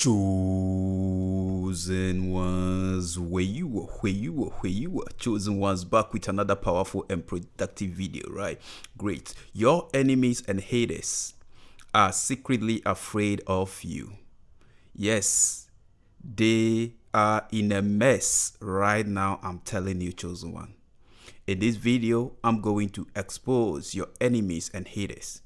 Chosen ones, where you were. Chosen ones back with another powerful and productive video, right? Great. Your enemies and haters are secretly afraid of you. Yes, they are in a mess right now. I'm telling you, chosen one. In this video, I'm going to expose your enemies and haters.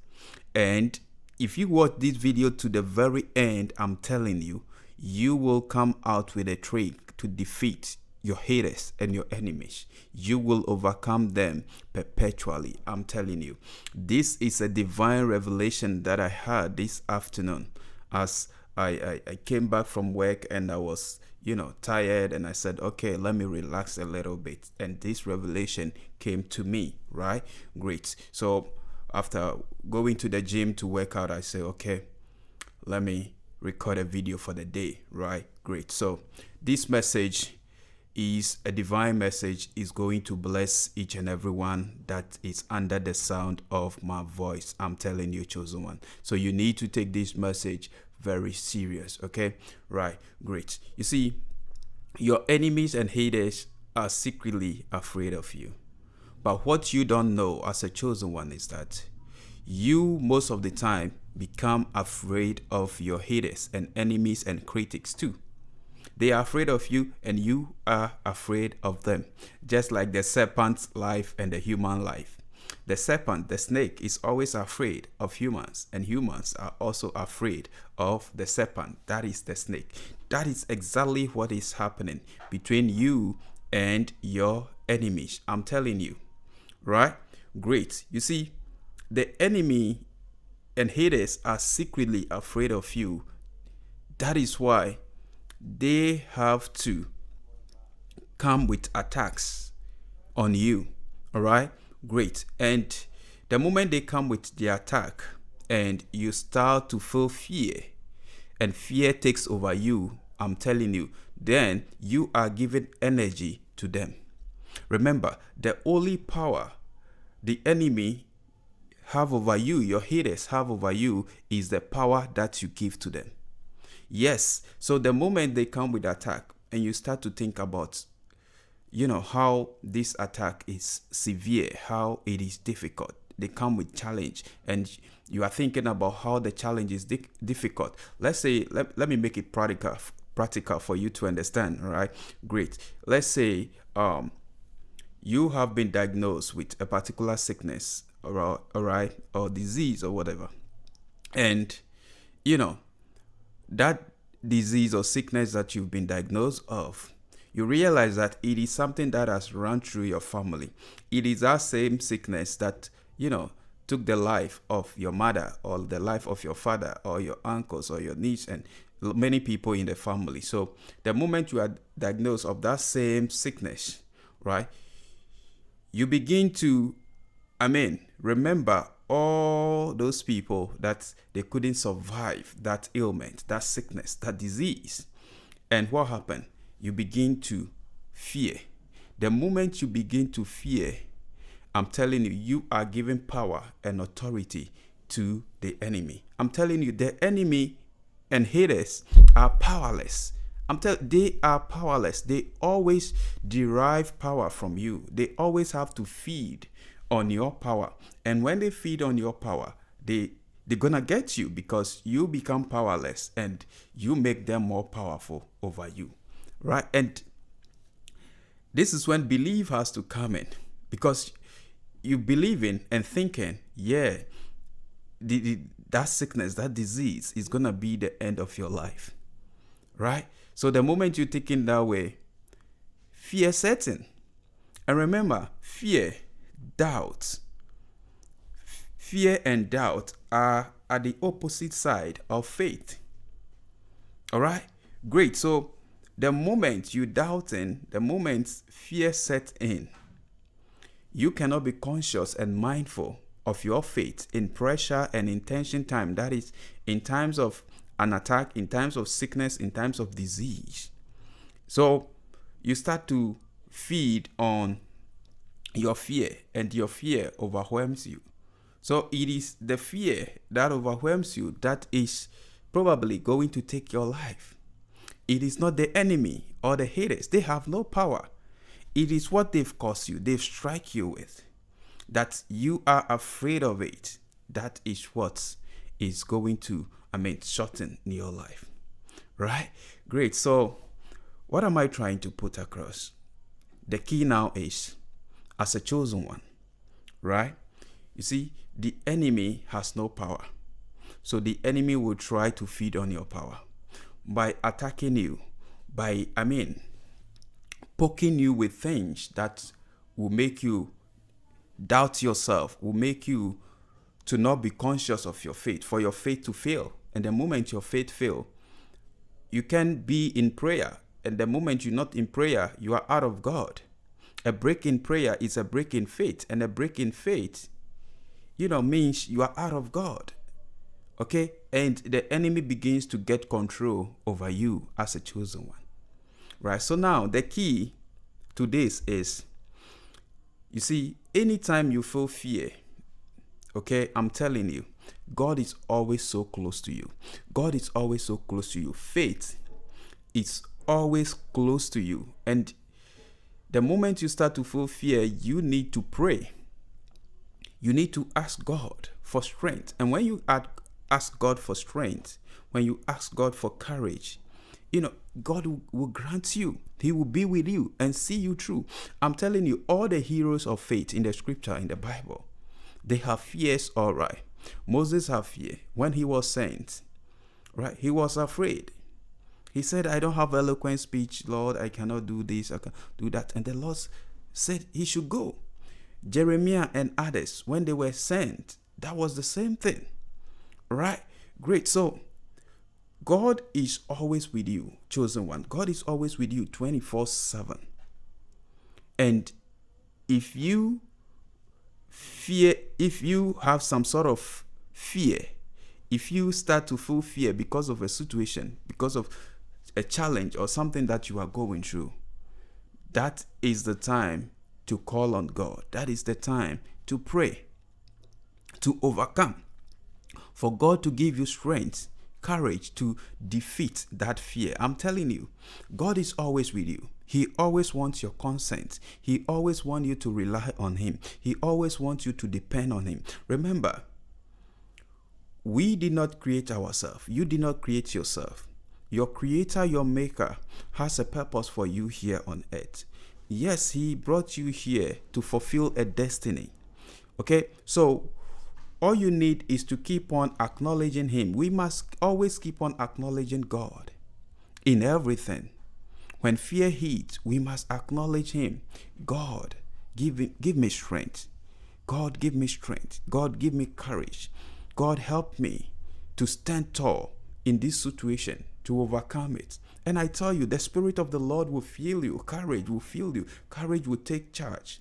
And if you watch this video to the very end, I'm telling you, you will come out with a trick to defeat your haters and your enemies. You will overcome them perpetually. I'm telling you. This is a divine revelation that I had this afternoon as I came back from work and I was, tired, and I said, okay, let me relax a little bit. And this revelation came to me, right? Great. So after going to the gym to work out, I say, okay, let me record a video for the day, right? Great. So this message is a divine message, is going to bless each and everyone that is under the sound of my voice. I'm telling you, chosen one. So you need to take this message very serious, okay? Right, great. You see, your enemies and haters are secretly afraid of you. But what you don't know as a chosen one is that you most of the time become afraid of your haters and enemies and critics too. They are afraid of you and you are afraid of them, just like the serpent's life and the human life. The serpent, the snake, is always afraid of humans, and humans are also afraid of the serpent. That is the snake. That is exactly what is happening between you and your enemies. I'm telling you, right? Great. You see, the enemy and haters are secretly afraid of you. That is why they have to come with attacks on you. All right, great. And the moment they come with the attack and you start to feel fear and fear takes over you, I'm telling you, then you are giving energy to them. Remember, the only power the enemy have over you, your haters have over you, is the power that you give to them. Yes, so the moment they come with attack and you start to think about, how this attack is severe, how it is difficult, they come with challenge, and you are thinking about how the challenge is difficult. Let's say, let me make it practical for you to understand, all right? Great. Let's say you have been diagnosed with a particular sickness, all right, or disease or whatever. And, that disease or sickness that you've been diagnosed of, you realize that it is something that has run through your family. It is that same sickness that, took the life of your mother or the life of your father or your uncles or your niece and many people in the family. So the moment you are diagnosed of that same sickness, right, you begin to, remember all those people that they couldn't survive that ailment, that sickness, that disease. And what happened? You begin to fear. The moment you begin to fear, I'm telling you, you are giving power and authority to the enemy. I'm telling you, the enemy and haters are powerless. They are powerless. They always derive power from you. They always have to feed on your power. And when they feed on your power, they're gonna get you because you become powerless and you make them more powerful over you, right? And this is when belief has to come in, because you believe in and thinking, yeah, that sickness, that disease is gonna be the end of your life, right? So the moment you think in that way, fear sets in. And remember, fear and doubt are at the opposite side of faith. All right, great. So the moment you doubting, the moment fear sets in, you cannot be conscious and mindful of your faith in pressure and in tension time. That is, in times of an attack, in times of sickness, in times of disease. So you start to feed on your fear, and your fear overwhelms you. So it is the fear that overwhelms you that is probably going to take your life. It is not the enemy or the haters. They have no power. It is what they've caused you, they've struck you with, that you are afraid of it. That is what is going to, shorten your life. Right? Great. So, what am I trying to put across? The key now is, as a chosen one, right? You see, the enemy has no power. So the enemy will try to feed on your power by attacking you, by, poking you with things that will make you doubt yourself, will make you to not be conscious of your faith, for your faith to fail. And the moment your faith fails, you can be in prayer. And the moment you're not in prayer, you are out of God. A break in prayer is a break in faith. And a break in faith, means you are out of God. Okay? And the enemy begins to get control over you as a chosen one. Right? So now the key to this is, you see, anytime you feel fear, okay, I'm telling you, God is always so close to you. God is always so close to you. Faith is always close to you. And the moment you start to feel fear, you need to pray. You need to ask God for strength. And when you ask God for strength, when you ask God for courage, God will grant you. He will be with you and see you through. I'm telling you, all the heroes of faith in the scripture, in the Bible, they have fears, all right. Moses had fear when he was sent, right? He was afraid. He said, I don't have eloquent speech, Lord. I cannot do this, I can do that. And the Lord said he should go. Jeremiah and others, when they were sent, that was the same thing, right? Great. So God is always with you, chosen one. God is always with you 24/7. And if you have some sort of fear, if you start to feel fear because of a situation, because of a challenge or something that you are going through, that is the time to call on God. That is the time to pray, to overcome, for God to give you strength, courage to defeat that fear. I'm telling you, God is always with you. He always wants your consent. He always wants you to rely on him. He always wants you to depend on him. Remember, we did not create ourselves. You did not create yourself. Your creator, your maker, has a purpose for you here on earth. Yes, he brought you here to fulfill a destiny. Okay, so all you need is to keep on acknowledging him. We must always keep on acknowledging God in everything. When fear hits, we must acknowledge him. God, give me strength. God, give me strength. God, give me courage. God, help me to stand tall in this situation, to overcome it. And I tell you, the Spirit of the Lord will fill you. Courage will fill you. Courage will take charge.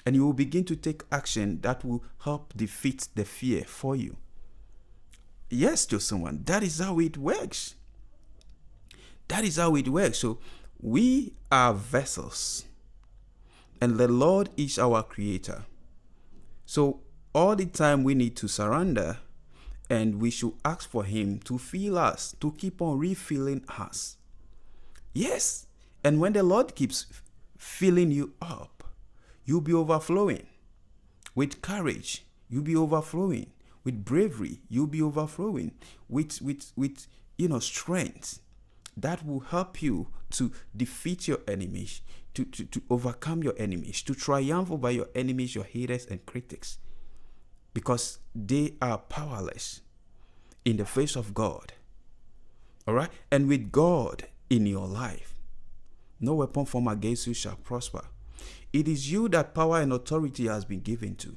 And you will begin to take action that will help defeat the fear for you. Yes, to someone, that is how it works. That is how it works. So we are vessels, and the Lord is our creator. So all the time we need to surrender, and we should ask for him to fill us, to keep on refilling us. Yes. And when the Lord keeps filling you up, you'll be overflowing with courage. You'll be overflowing with bravery. You'll be overflowing with strength that will help you to defeat your enemies, to overcome your enemies, to triumph over your enemies, your haters and critics, because they are powerless in the face of God. All right? And with God in your life, no weapon formed against you shall prosper. It is you that power and authority has been given to.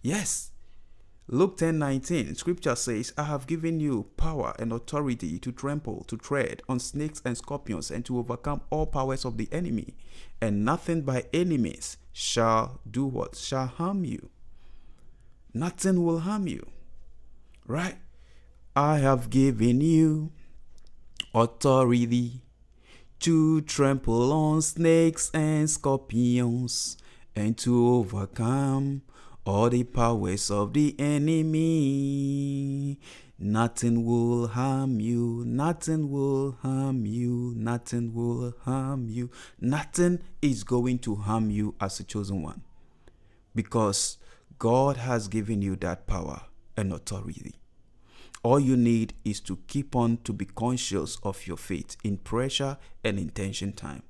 Yes. Luke 10:19, scripture says, I have given you power and authority to trample, to tread on snakes and scorpions, and to overcome all powers of the enemy. And nothing by enemies shall do what? Shall harm you. Nothing will harm you. Right? I have given you authority to trample on snakes and scorpions, and to overcome all the powers of the enemy. Nothing will harm you, nothing will harm you, nothing will harm you. Nothing is going to harm you as a chosen one, because God has given you that power and authority. All you need is to keep on to be conscious of your faith in pressure and in tension time.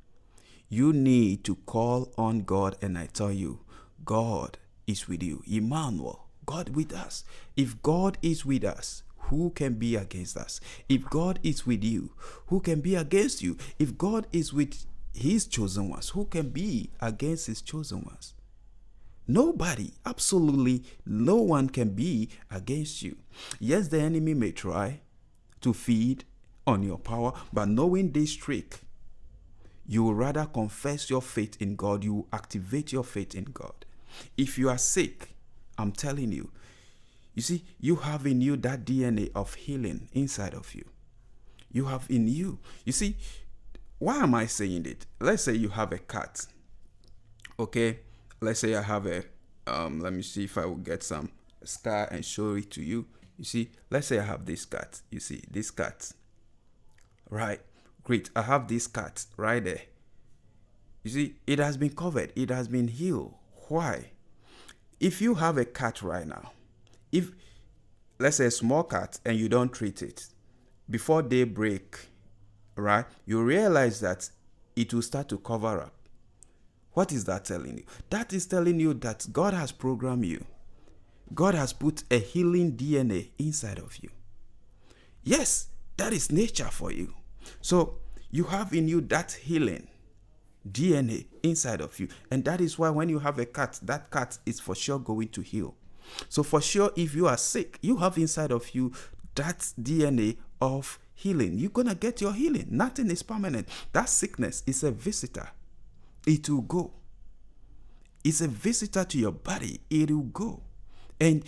You need to call on God, and I tell you, God is with you. Emmanuel, God with us. If God is with us, who can be against us? If God is with you, who can be against you? If God is with his chosen ones, who can be against his chosen ones? Nobody, absolutely no one can be against you. Yes, the enemy may try to feed on your power, but knowing this trick, you will rather confess your faith in God. You activate your faith in God. If you are sick, I'm telling you, you see, you have in you that DNA of healing inside of you. You have in you. You see, why am I saying it? Let's say you have a cat. Okay? Let's say I have a, let me see if I will get some scar and show it to you. You see, let's say I have this cat. You see, this cat. Right? Great. I have this cat right there. You see, it has been covered. It has been healed. Why? If you have a cat right now, if, let's say, a small cat and you don't treat it, before daybreak, right, you realize that it will start to cover up. What is that telling you? That is telling you that God has programmed you. God has put a healing DNA inside of you. Yes, that is nature for you. So you have in you that healing DNA inside of you. And that is why when you have a cat, that cat is for sure going to heal. So for sure, if you are sick, you have inside of you that DNA of healing. You're going to get your healing. Nothing is permanent. That sickness is a visitor. It will go. It's a visitor to your body. It will go. And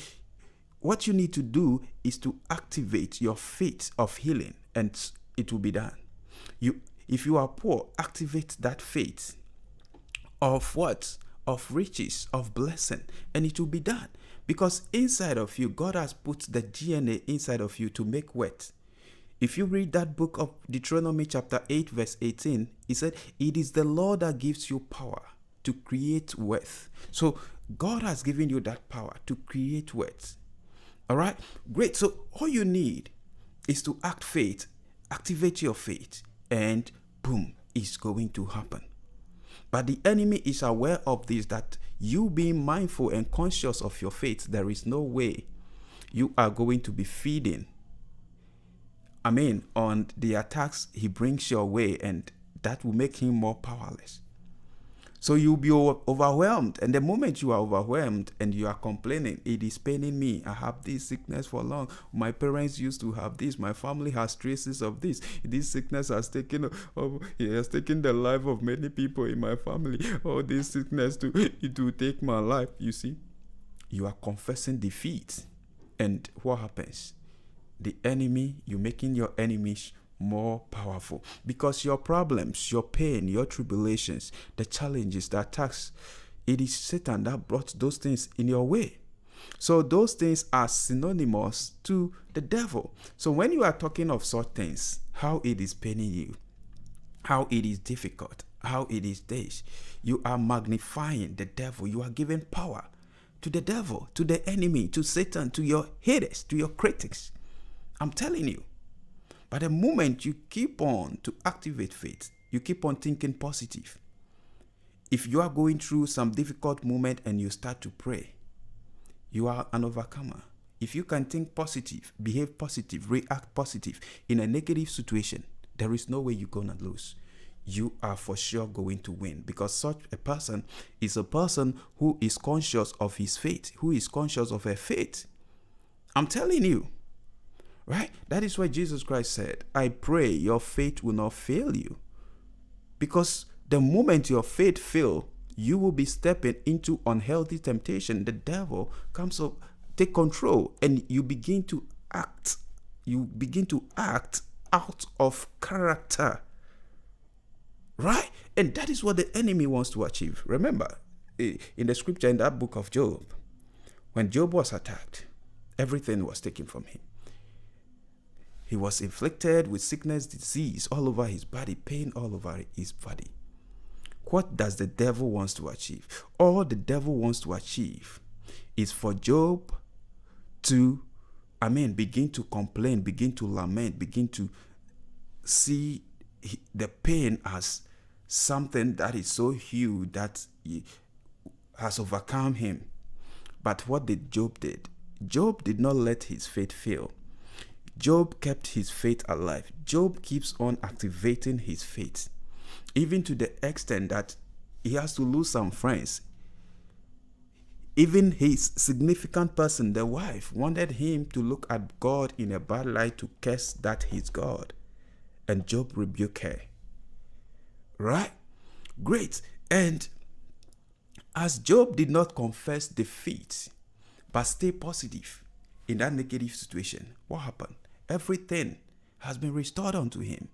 what you need to do is to activate your faith of healing, and it will be done. If you are poor, activate that faith of what? Of riches, of blessing, and it will be done. Because inside of you, God has put the DNA inside of you to make wealth. If you read that book of Deuteronomy chapter 8 verse 18, it said, it is the Lord that gives you power to create wealth. So God has given you that power to create wealth. All right, great. So all you need is to activate your faith, and boom, it's going to happen. But the enemy is aware of this, that you being mindful and conscious of your faith, there is no way you are going to be feeding, on the attacks he brings your way, and that will make him more powerless. So you'll be overwhelmed. And the moment you are overwhelmed and you are complaining, it is paining me. I have this sickness for long. My parents used to have this. My family has traces of this. This sickness has taken the life of many people in my family. Oh, this sickness it will take my life. You see, you are confessing defeat. And what happens? The enemy, you're making your enemies more powerful, because your problems, your pain, your tribulations, the challenges, the attacks, it is Satan that brought those things in your way. So those things are synonymous to the devil. So when you are talking of such things, how it is paining you, how it is difficult, how it is this, you are magnifying the devil. You are giving power to the devil, to the enemy, to Satan, to your haters, to your critics. I'm telling you. But the moment you keep on to activate faith, you keep on thinking positive. If you are going through some difficult moment and you start to pray, you are an overcomer. If you can think positive, behave positive, react positive in a negative situation, there is no way you're going to lose. You are for sure going to win, because such a person is a person who is conscious of his faith, who is conscious of her faith. I'm telling you. Right? That is why Jesus Christ said, I pray your faith will not fail you. Because the moment your faith fails, you will be stepping into unhealthy temptation. The devil comes up, take control, and you begin to act. You begin to act out of character. Right? And that is what the enemy wants to achieve. Remember, in the scripture, in that book of Job, when Job was attacked, everything was taken from him. He was inflicted with sickness, disease all over his body, pain all over his body. What does the devil wants to achieve? All the devil wants to achieve is for Job to, begin to complain, begin to lament, begin to see the pain as something that is so huge that has overcome him. But what did Job did? Job did not let his faith fail. Job kept his faith alive. Job keeps on activating his faith, even to the extent that he has to lose some friends. Even his significant person, the wife, wanted him to look at God in a bad light, to curse that he's God. And Job rebuked her. Right? Great. And as Job did not confess defeat, but stay positive in that negative situation, what happened? Everything has been restored unto him.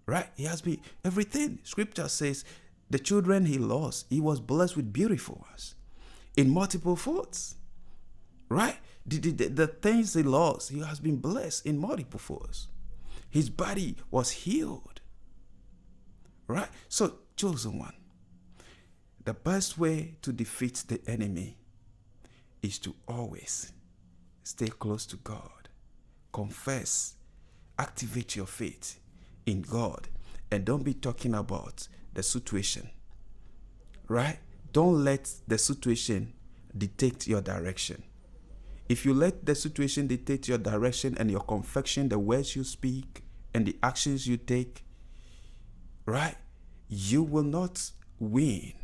Right? He has been, everything. Scripture says the children he lost, he was blessed with beautiful ones in multiple folds. Right? The things he lost, he has been blessed in multiple folds. His body was healed. Right? So, chosen one, the best way to defeat the enemy is to always stay close to God. Confess. Activate your faith in God. And don't be talking about the situation. Right? Don't let the situation dictate your direction. If you let the situation dictate your direction and your confession, the words you speak and the actions you take, right, you will not win.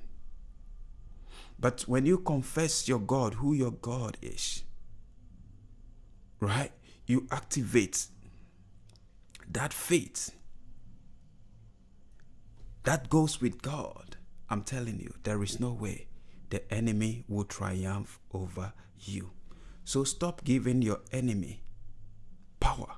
But when you confess your God, who your God is, right, you activate that faith that goes with God. I'm telling you, there is no way the enemy will triumph over you. So stop giving your enemy power.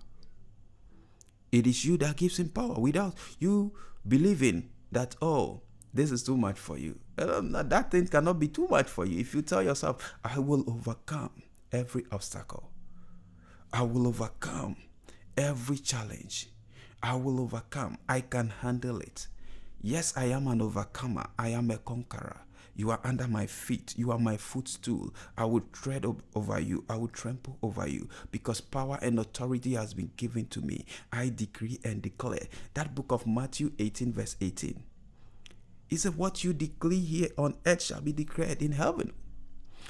It is you that gives him power, without you believing that, oh, this is too much for you. That thing cannot be too much for you. If you tell yourself, I will overcome every obstacle. I will overcome every challenge. I will overcome. I can handle it. Yes, I am an overcomer. I am a conqueror. You are under my feet. You are my footstool. I will tread over you. I will trample over you, because power and authority has been given to me. I decree and declare. That book of Matthew 18 verse 18. He said, what you declare here on earth shall be declared in heaven.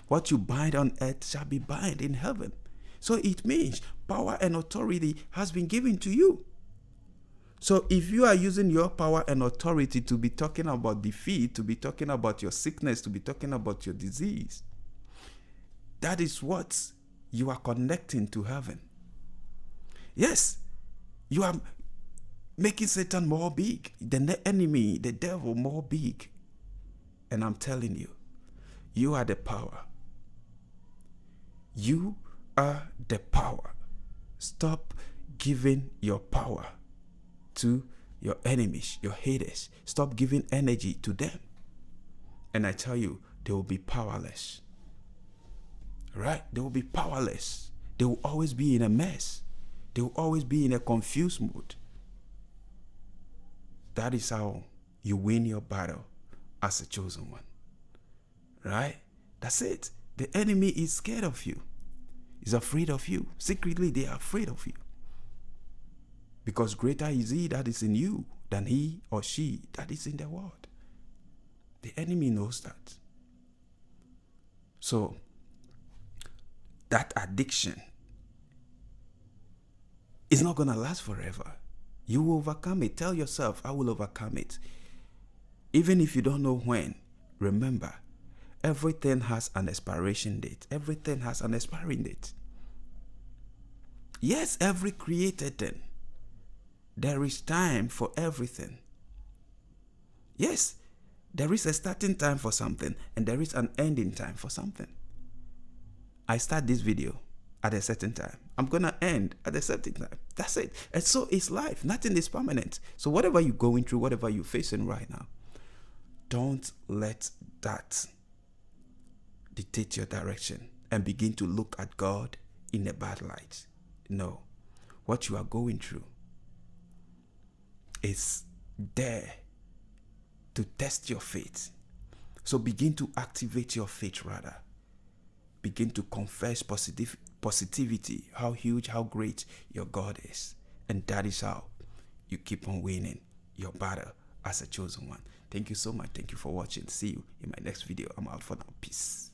What you bind on earth shall be bound in heaven. So it means power and authority has been given to you. So if you are using your power and authority to be talking about defeat, to be talking about your sickness, to be talking about your disease, that is what you are connecting to heaven. Yes, you are making Satan more big, the enemy, the devil more big. And I'm telling you, you are the power. You are the power. Stop giving your power to your enemies, your haters. Stop giving energy to them. And I tell you, they will be powerless. Right? They will be powerless. They will always be in a mess. They will always be in a confused mood. That is how you win your battle as a chosen one. Right? That's it. The enemy is scared of you. He's afraid of you. Secretly, they are afraid of you. Because greater is he that is in you than he or she that is in the world. The enemy knows that. So, that addiction is not going to last forever. You will overcome it. Tell yourself, I will overcome it. Even if you don't know when, remember, everything has an expiration date. Everything has an expiring date. Yes, every created thing. There is time for everything. Yes, there is a starting time for something and there is an ending time for something. I start this video at a certain time. I'm going to end at a certain time. That's it. And so is life. Nothing is permanent. So whatever you're going through, whatever you're facing right now, don't let that dictate your direction and begin to look at God in a bad light. No. what you are going through is there to test your faith. So begin to activate your faith rather. Begin to confess positivity, how huge, how great your God is. And that is how you keep on winning your battle as a chosen one. Thank you so much. Thank you for watching. See you in my next video. I'm out for now. Peace.